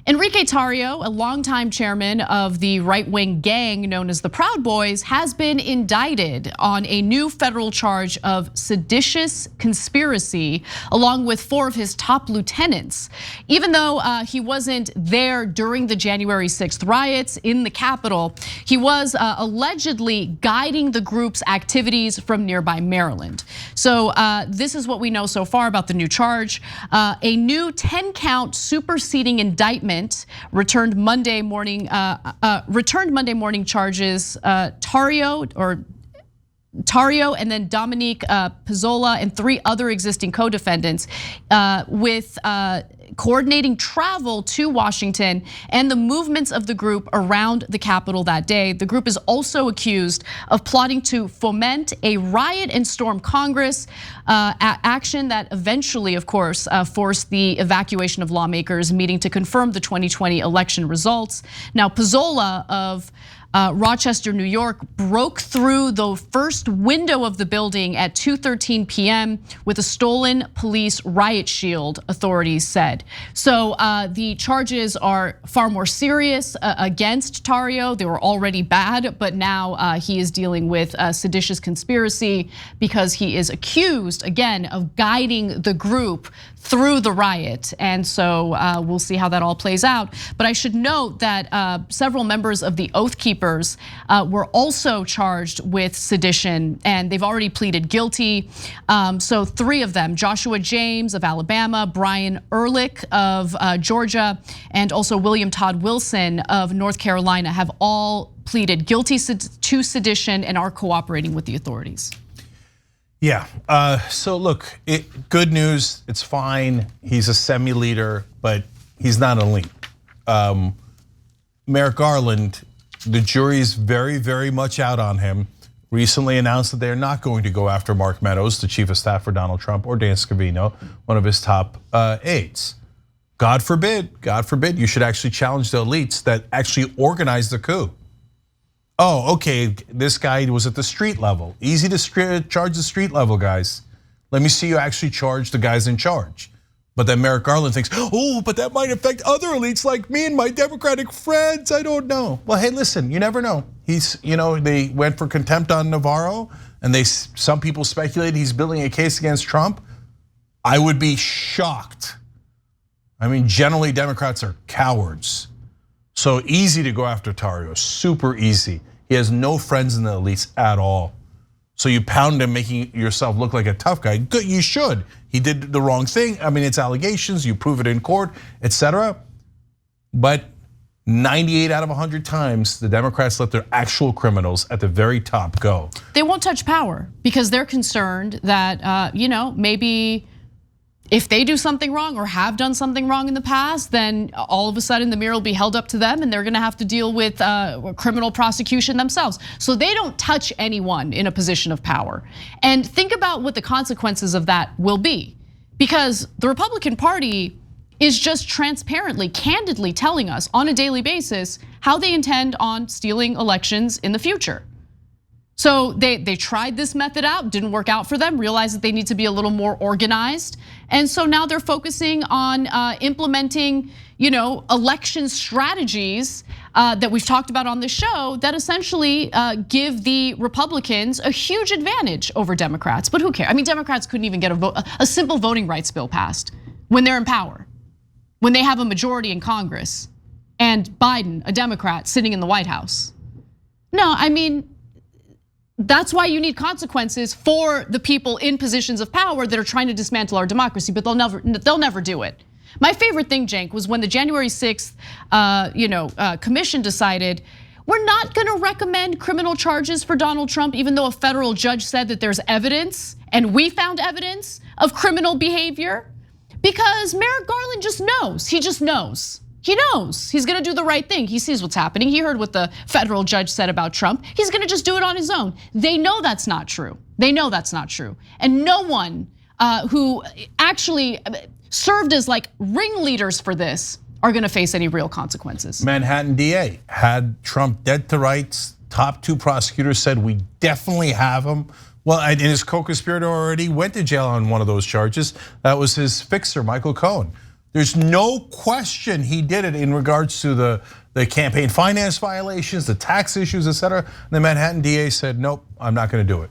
Enrique Tarrio, a longtime chairman of the right-wing gang known as the Proud Boys, has been indicted on a new federal charge of seditious conspiracy, along with 4 of his top lieutenants. Even though he wasn't there during the January 6th riots in the Capitol, he was allegedly guiding the group's activities from nearby Maryland. So this is what we know so far about the new charge. A new 10-count superseding indictment returned Monday morning charges Tarrio and then Dominique Pizzola and 3 other existing co-defendants with coordinating travel to Washington and the movements of the group around the Capitol that day. The group is also accused of plotting to foment a riot and storm Congress, action that eventually, of course, forced the evacuation of lawmakers meeting to confirm the 2020 election results. Now, Pizzola of Rochester, New York, broke through the first window of the building at 2:13 p.m. with a stolen police riot shield, authorities said. So the charges are far more serious against Tarrio. They were already bad, but now he is dealing with seditious conspiracy because he is accused, again, of guiding the group through the riot. And so we'll see how that all plays out. But I should note that several members of the Oath Keepers were also charged with sedition, and they've already pleaded guilty. So 3 of them, Joshua James of Alabama, Brian Ehrlich of Georgia, and also William Todd Wilson of North Carolina, have all pleaded guilty to sedition and are cooperating with the authorities. Yeah, so look, good news, it's fine. He's a semi-leader, but he's not an elite. Merrick Garland, the jury's very, very much out on him. Recently announced that they're not going to go after Mark Meadows, the chief of staff for Donald Trump, or Dan Scavino, one of his top aides. God forbid, you should actually challenge the elites that actually organized the coup. Oh, okay, this guy was at the street level. Easy to charge the street level guys. Let me see you actually charge the guys in charge. But then Merrick Garland thinks, oh, but that might affect other elites like me and my Democratic friends. I don't know. Well, hey, listen, you never know. They went for contempt on Navarro, and some people speculate he's building a case against Trump. I would be shocked. I mean, generally Democrats are cowards. So easy to go after Tarrio, super easy. He has no friends in the elites at all. So you pound him, making yourself look like a tough guy. Good, you should. He did the wrong thing. I mean, it's allegations, you prove it in court, etc. But 98 out of 100 times, the Democrats let their actual criminals at the very top go. They won't touch power because they're concerned that maybe if they do something wrong or have done something wrong in the past, then all of a sudden the mirror will be held up to them and they're gonna have to deal with criminal prosecution themselves. So they don't touch anyone in a position of power. And think about what the consequences of that will be. Because the Republican Party is just transparently, candidly telling us on a daily basis how they intend on stealing elections in the future. So they tried this method out, didn't work out for them, realized that they need to be a little more organized. And so now they're focusing on implementing, election strategies that we've talked about on the show that essentially give the Republicans a huge advantage over Democrats. But who cares? I mean, Democrats couldn't even get a simple voting rights bill passed when they're in power, when they have a majority in Congress, and Biden, a Democrat, sitting in the White House. No, I mean, that's why you need consequences for the people in positions of power that are trying to dismantle our democracy, but they'll never do it. My favorite thing, Cenk, was when the January 6th commission decided we're not gonna recommend criminal charges for Donald Trump, even though a federal judge said that there's evidence, and we found evidence of criminal behavior, because Merrick Garland just knows, he just knows. He knows he's gonna do the right thing. He sees what's happening. He heard what the federal judge said about Trump. He's gonna just do it on his own. They know that's not true. They know that's not true. And no one who actually served as like ringleaders for this are gonna face any real consequences. Manhattan DA had Trump dead to rights. Top 2 prosecutors said we definitely have him. Well, and his co-conspirator already went to jail on one of those charges. That was his fixer, Michael Cohen. There's no question he did it in regards to the campaign finance violations, the tax issues, etc. The Manhattan DA said, nope, I'm not gonna do it.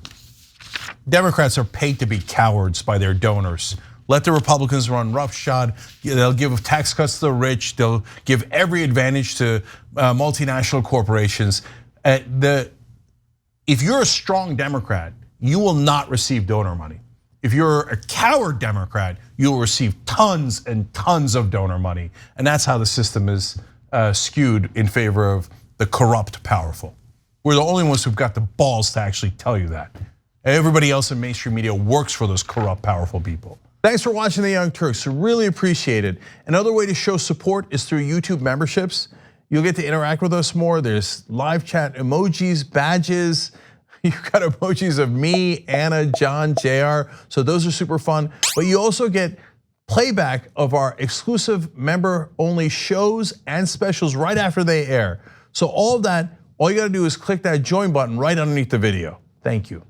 Democrats are paid to be cowards by their donors. Let the Republicans run roughshod. They'll give tax cuts to the rich. They'll give every advantage to multinational corporations. If you're a strong Democrat, you will not receive donor money. If you're a coward Democrat, you will receive tons and tons of donor money. And that's how the system is skewed in favor of the corrupt powerful. We're the only ones who've got the balls to actually tell you that. Everybody else in mainstream media works for those corrupt, powerful people. Thanks for watching The Young Turks, really appreciate it. Another way to show support is through YouTube memberships. You'll get to interact with us more. There's live chat emojis, badges. You've got emojis of me, Anna, John, JR, so those are super fun. But you also get playback of our exclusive member-only shows and specials right after they air. So all of that, all you gotta do is click that join button right underneath the video. Thank you.